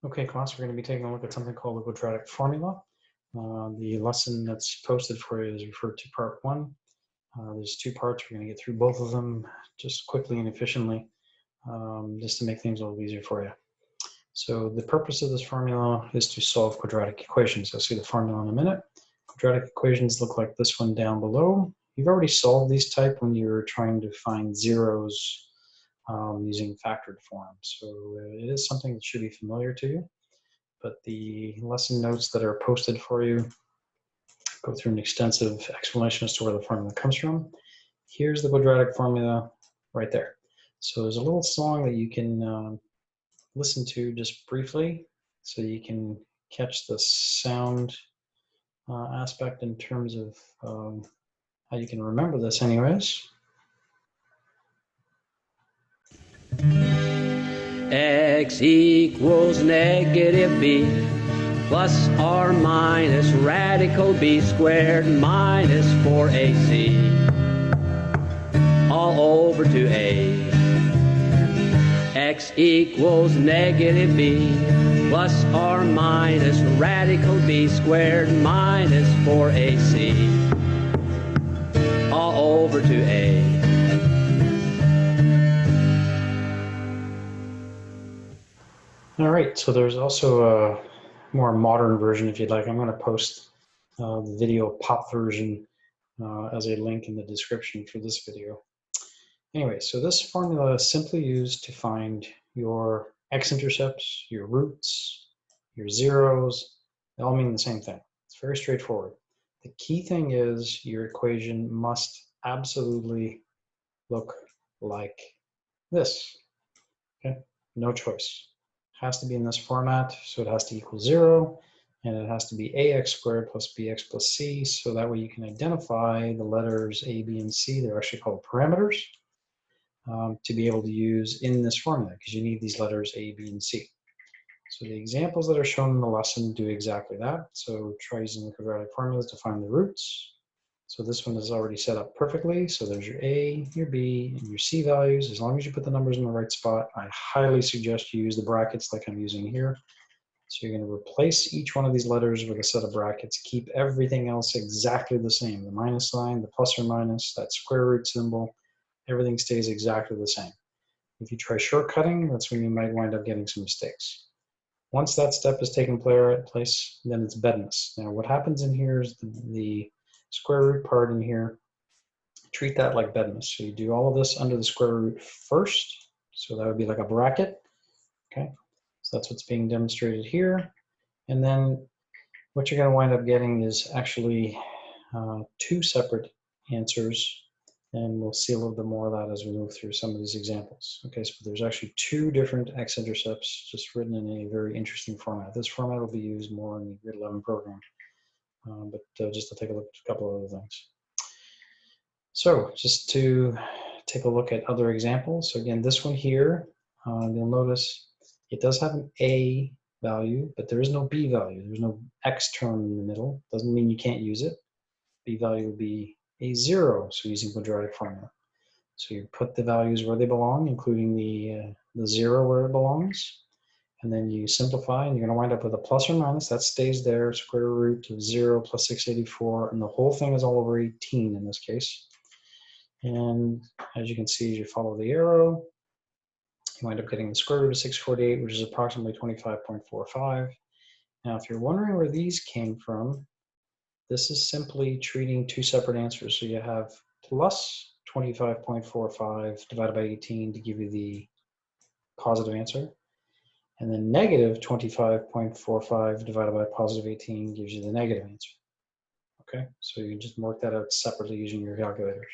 Okay, class, we're going to be taking a look at something called the quadratic formula. The lesson that's posted for you is referred to part 1. There's 2 parts. We're going to get through both of them just quickly and efficiently, just to make things a little easier for you. So the purpose of this formula is to solve quadratic equations. I'll see the formula in a minute. Quadratic equations look like this one down below. You've already solved these type when you're trying to find zeros using factored form. So it is something that should be familiar to you. But the lesson notes that are posted for you go through an extensive explanation as to where the formula comes from. Here's the quadratic formula right there. So there's a little song that you can listen to just briefly so you can catch the sound aspect in terms of how you can remember this anyways. X equals negative b plus or minus radical b squared minus 4ac all over 2a. X equals negative b plus or minus radical b squared minus 4ac all over 2a. All right, so there's also a more modern version if you'd like. I'm going to post the video pop version as a link in the description for this video. Anyway, so this formula is simply used to find your x-intercepts, your roots, your zeros. They all mean the same thing. It's very straightforward. The key thing is your equation must absolutely look like this. Okay, no choice. It has to be in this format, so it has to equal 0, and it has to be ax squared plus bx plus c, so that way you can identify the letters a, b, and c. They're actually called parameters to be able to use in this formula, because you need these letters a, b, and c. So the examples that are shown in the lesson do exactly that. So try using the quadratic formulas to find the roots. So this one is already set up perfectly. So there's your A, your B, and your C values. As long as you put the numbers in the right spot, I highly suggest you use the brackets like I'm using here. So you're going to replace each one of these letters with a set of brackets. Keep everything else exactly the same. The minus sign, the plus or minus, that square root symbol, everything stays exactly the same. If you try shortcutting, that's when you might wind up getting some mistakes. Once that step is taken place, then it's bedness. Now what happens in here is the square root part in here, treat that like bedness. So you do all of this under the square root first. So that would be like a bracket. Okay, so that's what's being demonstrated here. And then what you're going to wind up getting is actually 2 separate answers. And we'll see a little bit more of that as we move through some of these examples. Okay, so there's actually 2 different x-intercepts just written in a very interesting format. This format will be used more in the grade 11 program, but just to take a look at a couple of other things. So just to take a look at other examples. So again, this one here, you'll notice it does have an A value, but there is no B value. There's no X term in the middle. Doesn't mean you can't use it. B value will be a 0, so using quadratic formula. So you put the values where they belong, including the 0 where it belongs. And then you simplify, and you're going to wind up with a plus or minus. That stays there, square root of 0 plus 684, and the whole thing is all over 18 in this case. And as you can see, as you follow the arrow, you wind up getting the square root of 648, which is approximately 25.45. Now, if you're wondering where these came from, this is simply treating 2 separate answers. So you have plus 25.45 divided by 18 to give you the positive answer. And then negative 25.45 divided by positive 18 gives you the negative answer. Okay, so you can just work that out separately using your calculators.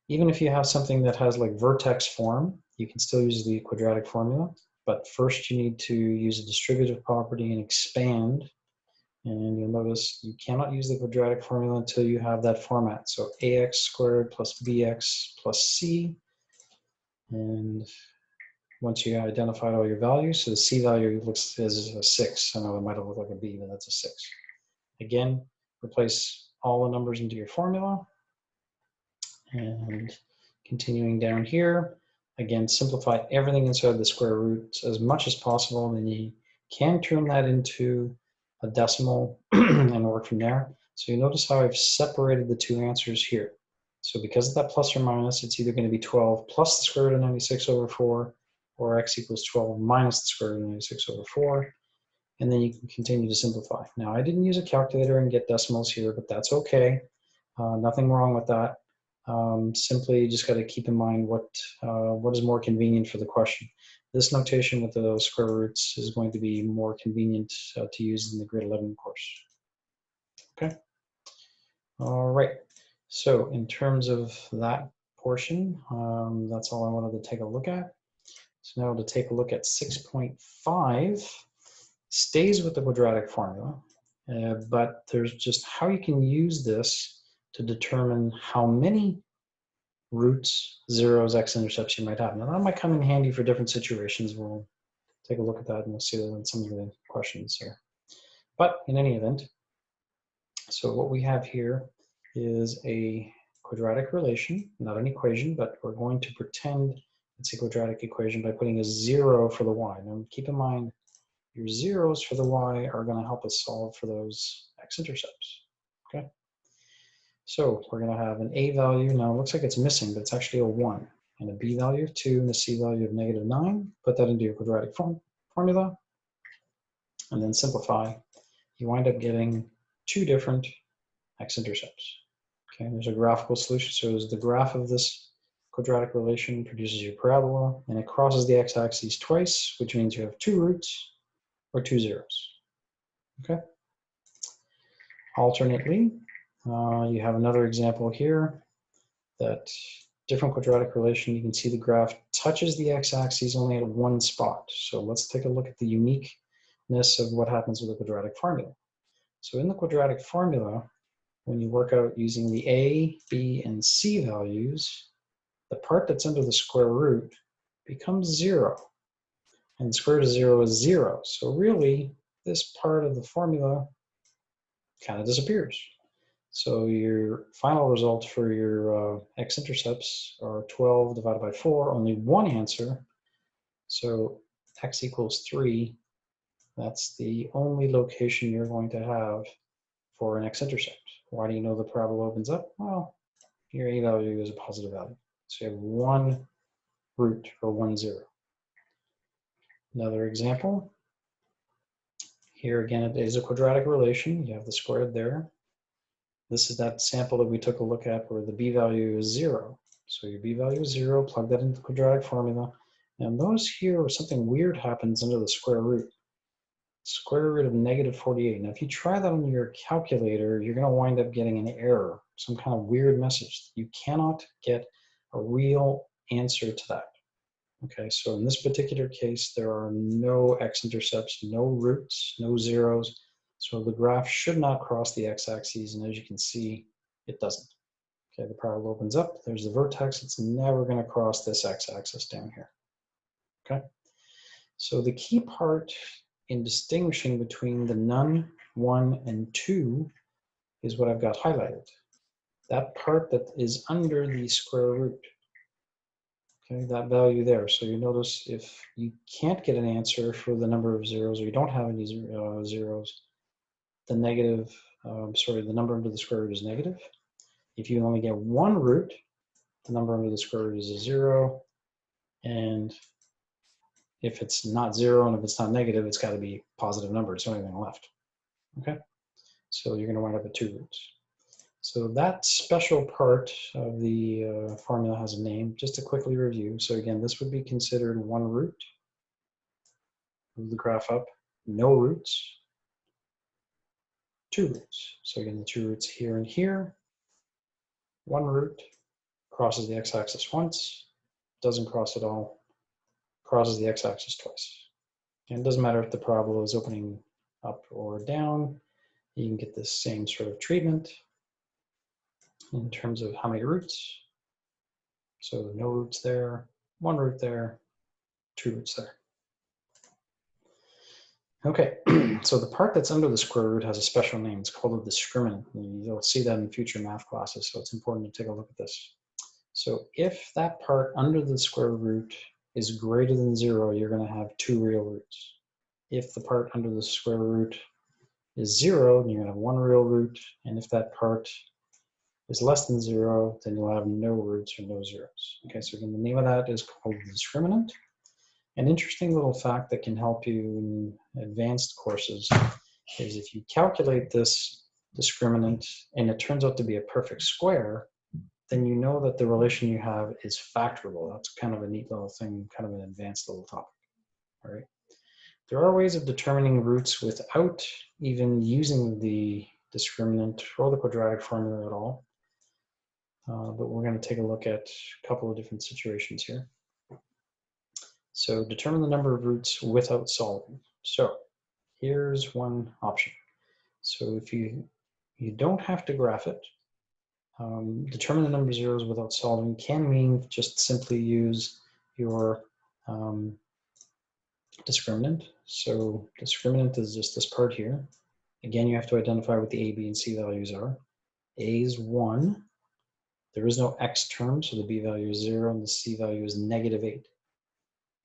Even if you have something that has like vertex form, you can still use the quadratic formula. But first you need to use a distributive property and expand. And you'll notice you cannot use the quadratic formula until you have that format. So ax squared plus bx plus c. And once you identified all your values, so the c value looks as a 6. I know it might have looked like a b, but that's a 6. Again, replace all the numbers into your formula. And continuing down here, again, simplify everything inside the square roots as much as possible, and then you can turn that into a decimal and work from there. So you notice how I've separated the two answers here. So because of that plus or minus, it's either going to be 12 plus the square root of 96 over 4, or x equals 12 minus the square root of 96 over 4. And then you can continue to simplify. Now, I didn't use a calculator and get decimals here, but that's okay. Nothing wrong with that. Simply just got to keep in mind what is more convenient for the question. This notation with the square roots is going to be more convenient to use in the grade 11 course. Okay. All right. So in terms of that portion, that's all I wanted to take a look at. So now to take a look at 6.5, stays with the quadratic formula, but there's just how you can use this to determine how many roots, zeros, x-intercepts you might have. Now that might come in handy for different situations. We'll take a look at that and we'll see that in some of the questions here. But in any event, so what we have here is a quadratic relation, not an equation, but we're going to pretend it's a quadratic equation by putting a 0 for the y. Now keep in mind, your zeros for the y are going to help us solve for those x-intercepts. Okay. So we're going to have an a value. Now it looks like it's missing, but it's actually a 1. And a b value of 2 and a c value of -9. Put that into your quadratic formula. And then simplify. You wind up getting two different x-intercepts. Okay, there's a graphical solution. So as the graph of this quadratic relation produces your parabola, and it crosses the x-axis twice, which means you have two roots or two zeros. Okay. Alternately, you have another example here that different quadratic relation. You can see the graph touches the x-axis only at one spot. So let's take a look at the uniqueness of what happens with the quadratic formula. So in the quadratic formula, when you work out using the a, b, and c values, the part that's under the square root becomes 0. And the square root of 0 is 0. So really, this part of the formula kind of disappears. So your final result for your x-intercepts are 12 divided by 4, only one answer. So x equals 3. That's the only location you're going to have for an x-intercept. Why do you know the parabola opens up? Well, your a value is a positive value. So you have one root or 1 0. Another example. Here again, it is a quadratic relation. You have the squared there. This is that sample that we took a look at where the b value is 0. So your b value is 0, plug that into the quadratic formula. Now notice here where something weird happens under the square root. Square root of -48. Now if you try that on your calculator, you're going to wind up getting an error, some kind of weird message. You cannot get a real answer to that. Okay, so in this particular case, there are no x-intercepts, no roots, no zeros. So the graph should not cross the x-axis, and as you can see, it doesn't. Okay, the parabola opens up, there's the vertex, it's never going to cross this x-axis down here. Okay, so the key part in distinguishing between the none, 1, and 2 is what I've got highlighted. That part that is under the square root. Okay, that value there. So you notice if you can't get an answer for the number of zeros, or you don't have any zeros, the number under the square root is negative. If you only get one root, the number under the square root is a 0. And if it's not 0 and if it's not negative, it's got to be a positive number. It's the only thing left. Okay, so you're going to wind up with 2 roots. So that special part of the formula has a name. Just to quickly review. So again, this would be considered one root. Move the graph up. No roots. 2 roots. So again, the 2 roots here and here. One root crosses the x-axis once. Doesn't cross at all. Crosses the x-axis twice. And it doesn't matter if the parabola is opening up or down. You can get this same sort of treatment in terms of how many roots. So no roots there, 1 root there, 2 roots there. Okay, so the part that's under the square root has a special name. It's called a discriminant. You'll see that in future math classes, so it's important to take a look at this. So if that part under the square root is greater than 0, you're going to have 2 real roots. If the part under the square root is 0, then you're going to have 1 real root. And if that part is less than 0, then you'll have no roots or no zeros. Okay, so again, the name of that is called the discriminant. An interesting little fact that can help you in advanced courses is if you calculate this discriminant and it turns out to be a perfect square, then you know that the relation you have is factorable. That's kind of a neat little thing, kind of an advanced little topic. All right. There are ways of determining roots without even using the discriminant or the quadratic formula at all. But we're going to take a look at a couple of different situations here. So determine the number of roots without solving. So here's one option. So if you don't have to graph it, determine the number of zeros without solving can mean just simply use your discriminant. So discriminant is just this part here. Again, you have to identify what the A, B, and C values are. A is 1. There is no X term, so the B value is 0, and the C value is -8.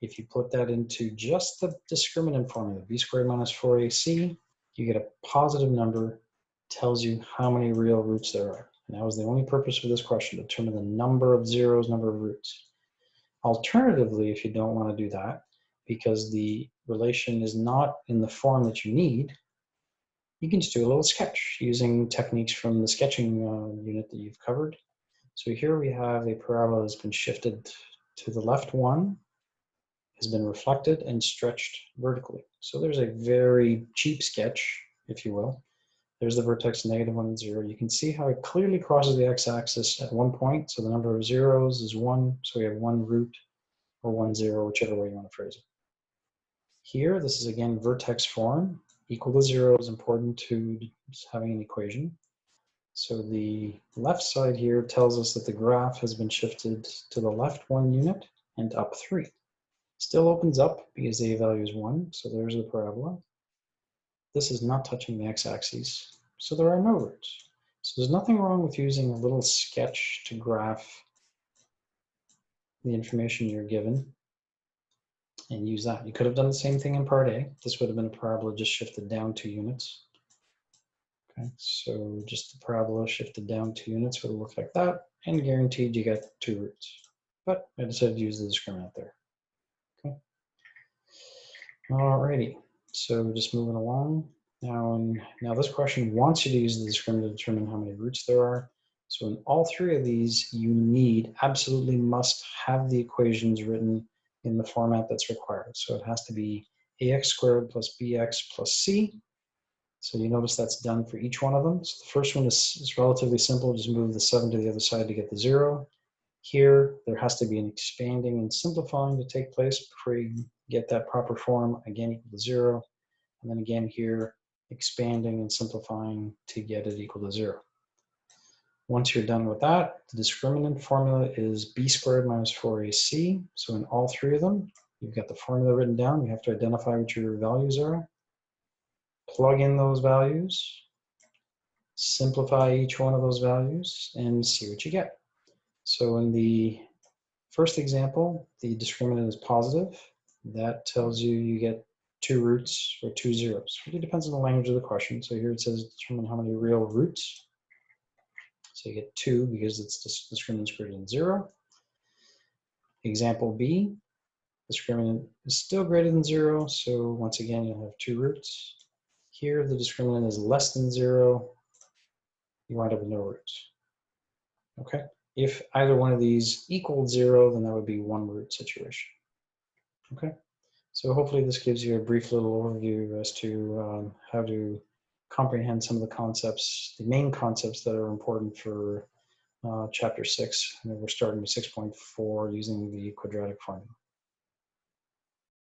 If you put that into just the discriminant formula, B squared minus 4AC, you get a positive number, tells you how many real roots there are. And that was the only purpose for this question, to determine the number of zeros, number of roots. Alternatively, if you don't want to do that, because the relation is not in the form that you need, you can just do a little sketch using techniques from the sketching unit that you've covered. So here we have a parabola that's been shifted to the left 1, has been reflected and stretched vertically. So there's a very cheap sketch, if you will. There's the vertex -1 and 0. You can see how it clearly crosses the x-axis at one point. So the number of zeros is 1. So we have 1 root or 1 0, whichever way you want to phrase it. Here, this is again vertex form. Equal to 0 is important to having an equation. So the left side here tells us that the graph has been shifted to the left 1 unit and up 3. Still opens up because the A value is 1, so there's the parabola. This is not touching the x-axis, so there are no roots. So there's nothing wrong with using a little sketch to graph the information you're given and use that. You could have done the same thing in part A. This would have been a parabola just shifted down 2 units. Okay, so just the parabola shifted down 2 units would look like that, and guaranteed you get 2 roots. But I decided to use the discriminant there. Okay. Alrighty, so just moving along. Now this question wants you to use the discriminant to determine how many roots there are. So in all 3 of these, you absolutely must have the equations written in the format that's required. So it has to be ax squared plus bx plus c. So you notice that's done for each one of them. So the first one is relatively simple. Just move the 7 to the other side to get the 0. Here, there has to be an expanding and simplifying to take place before you get that proper form, again equal to 0. And then again here, expanding and simplifying to get it equal to 0. Once you're done with that, the discriminant formula is b squared minus 4ac. So in all 3 of them, you've got the formula written down. You have to identify what your values are. Plug in those values, simplify each one of those values, and see what you get. So in the first example, the discriminant is positive. That tells you get 2 roots or 2 zeros. It really depends on the language of the question. So here it says determine how many real roots. So you get 2 because it's discriminant is greater than 0. Example B, discriminant is still greater than 0. So once again, you'll have 2 roots. Here, the discriminant is less than 0. You wind up with no roots. Okay. If either one of these equaled 0, then that would be 1 root situation. Okay. So hopefully this gives you a brief little overview as to how to comprehend some of the concepts, the main concepts that are important for Chapter 6. And we're starting with 6.4 using the quadratic formula.